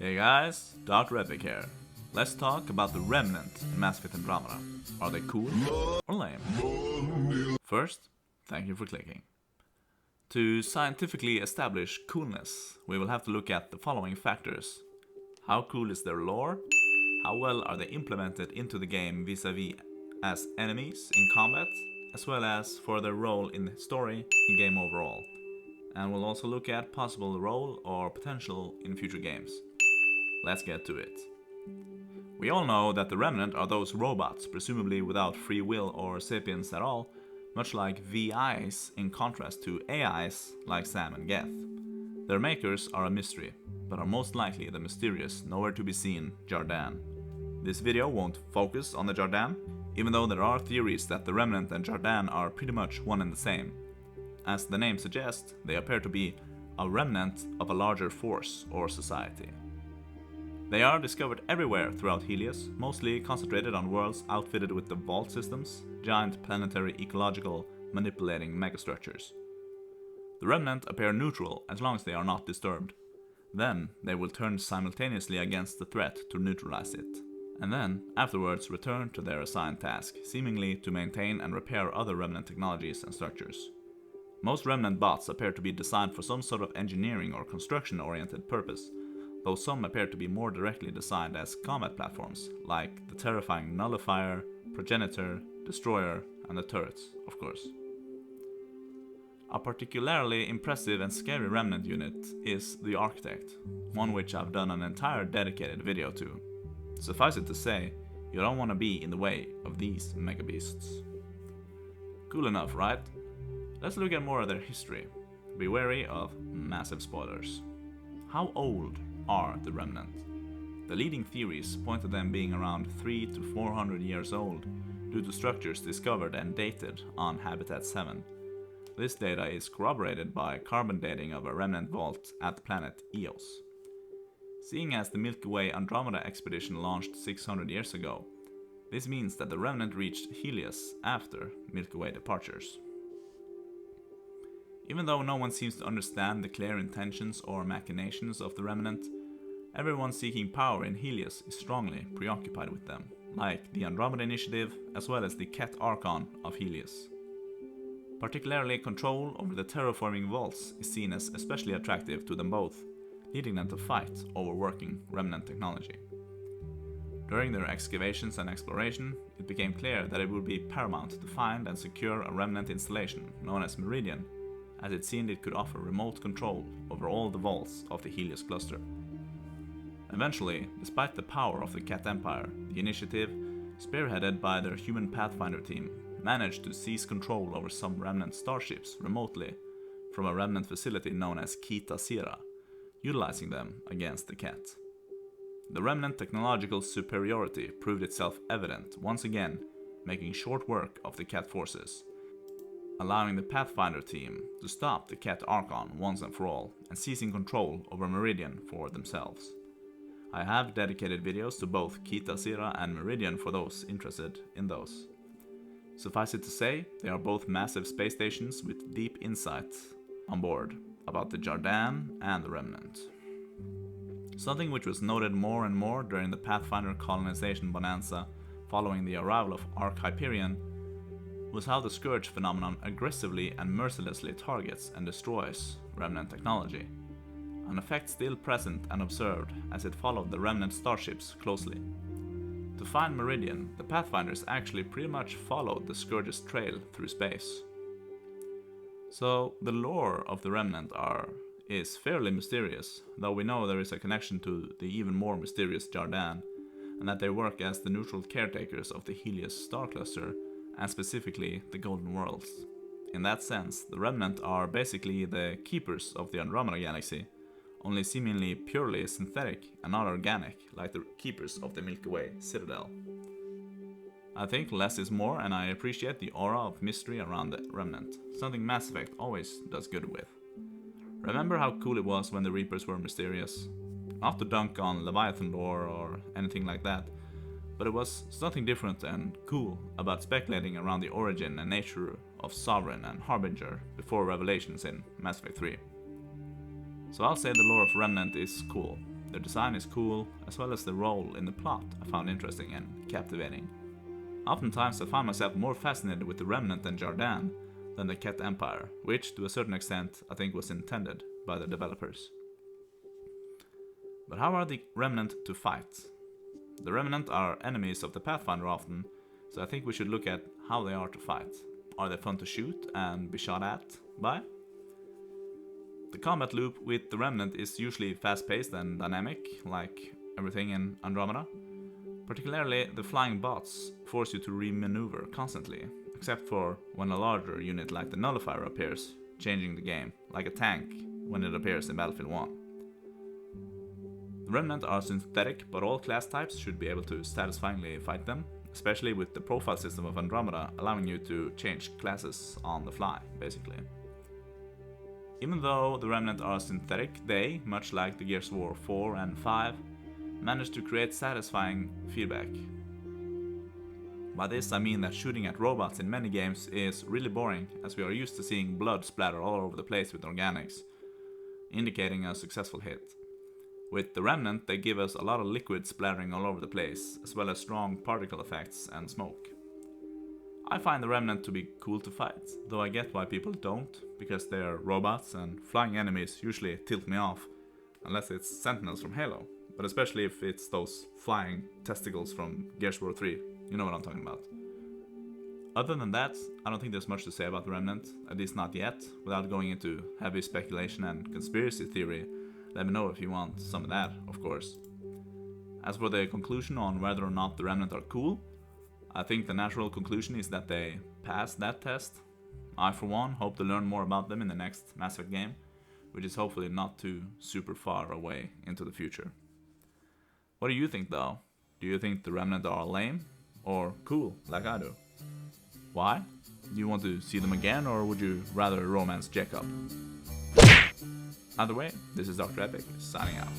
Hey guys, Dr. Epic here. Let's talk about the Remnant in Mass Effect Andromeda. Are they cool or lame? First, thank you for clicking. To scientifically establish coolness, we will have to look at the following factors. How cool is their lore? How well are they implemented into the game vis-a-vis as enemies in combat, as well as for their role in the story and game overall. And we'll also look at possible role or potential in future games. Let's get to it. We all know that the Remnant are those robots, presumably without free will or sapience at all, much like VIs in contrast to AIs like Sam and Geth. Their makers are a mystery, but are most likely the mysterious, nowhere to be seen Jardan. This video won't focus on the Jardan, even though there are theories that the Remnant and Jardan are pretty much one and the same. As the name suggests, they appear to be a remnant of a larger force or society. They are discovered everywhere throughout Helios, mostly concentrated on worlds outfitted with the vault systems, giant planetary ecological manipulating megastructures. The Remnant appear neutral as long as they are not disturbed. Then they will turn simultaneously against the threat to neutralize it, and then afterwards return to their assigned task, seemingly to maintain and repair other Remnant technologies and structures. Most Remnant bots appear to be designed for some sort of engineering or construction-oriented purpose, though some appear to be more directly designed as combat platforms, like the terrifying Nullifier, Progenitor, Destroyer, and the turrets, of course. A particularly impressive and scary Remnant unit is the Architect, one which I've done an entire dedicated video to. Suffice it to say, you don't want to be in the way of these mega beasts. Cool enough, right? Let's look at more of their history. Be wary of massive spoilers. How old are the Remnant? The leading theories point to them being around 300 to 400 years old due to structures discovered and dated on Habitat 7. This data is corroborated by carbon dating of a Remnant vault at the planet Eos. Seeing as the Milky Way Andromeda expedition launched 600 years ago, this means that the Remnant reached Helios after Milky Way departures. Even though no one seems to understand the clear intentions or machinations of the Remnant, everyone seeking power in Helios is strongly preoccupied with them, like the Andromeda Initiative as well as the Ket Archon of Helios. Particularly control over the terraforming vaults is seen as especially attractive to them both, leading them to fight over working Remnant technology. During their excavations and exploration, it became clear that it would be paramount to find and secure a Remnant installation known as Meridian, as it seemed it could offer remote control over all the vaults of the Helios cluster. Eventually, despite the power of the Ket Empire, the Initiative, spearheaded by their human Pathfinder team, managed to seize control over some Remnant starships remotely from a Remnant facility known as Kita Sira, utilizing them against the Ket. The Remnant technological superiority proved itself evident once again, making short work of the Ket forces, allowing the Pathfinder team to stop the Ket Archon once and for all and seizing control over Meridian for themselves. I have dedicated videos to both Kita Sira and Meridian for those interested in those. Suffice it to say, they are both massive space stations with deep insight on board about the Jardan and the Remnant. Something which was noted more and more during the Pathfinder colonization bonanza following the arrival of Arch Hyperion was how the Scourge phenomenon aggressively and mercilessly targets and destroys Remnant technology, an effect still present and observed as it followed the Remnant starships closely. To find Meridian, the Pathfinders actually pretty much followed the Scourge's trail through space. So the lore of the Remnant is fairly mysterious, though we know there is a connection to the even more mysterious Jardan, and that they work as the neutral caretakers of the Helios star cluster, and specifically the Golden Worlds. In that sense, the Remnant are basically the keepers of the Andromeda galaxy, only seemingly purely synthetic and not organic like the keepers of the Milky Way Citadel. I think less is more, and I appreciate the aura of mystery around the Remnant, something Mass Effect always does good with. Remember how cool it was when the Reapers were mysterious? Not to dunk on Leviathan lore or anything like that, but it was something different and cool about speculating around the origin and nature of Sovereign and Harbinger before revelations in Mass Effect 3. So I'll say the lore of Remnant is cool, Their design is cool, as well as their role in the plot I found interesting and captivating. Oftentimes I find myself more fascinated with the Remnant and Jardin than the Ket Empire, which to a certain extent I think was intended by the developers. But how are the Remnant to fight? The Remnant are enemies of the Pathfinder often, so I think we should look at how they are to fight. Are they fun to shoot and be shot at by? The combat loop with the Remnant is usually fast-paced and dynamic, like everything in Andromeda. Particularly, the flying bots force you to re-maneuver constantly, except for when a larger unit like the Nullifier appears, changing the game, like a tank when it appears in Battlefield 1. The Remnant are synthetic, but all class types should be able to satisfyingly fight them, especially with the profile system of Andromeda allowing you to change classes on the fly, basically. Even though the Remnant are synthetic, they, much like the Gears of War 4 and 5, manage to create satisfying feedback. By this I mean that shooting at robots in many games is really boring, as we are used to seeing blood splatter all over the place with organics, indicating a successful hit. With the Remnant, they give us a lot of liquid splattering all over the place, as well as strong particle effects and smoke. I find the Remnant to be cool to fight, though I get why people don't, because they are robots and flying enemies usually tilt me off, unless it's Sentinels from Halo, but especially if it's those flying testicles from Gears of War 3, you know what I'm talking about. Other than that, I don't think there's much to say about the Remnant, at least not yet, without going into heavy speculation and conspiracy theory. Let me know if you want some of that, of course. As for the conclusion on whether or not the Remnant are cool, I think the natural conclusion is that they passed that test. I, for one, hope to learn more about them in the next Mass Effect game, which is hopefully not too super far away into the future. What do you think, though? Do you think the Remnant are lame? Or cool, like I do? Why? Do you want to see them again, or would you rather romance Jacob? Either way, this is Dr. Epic, signing out.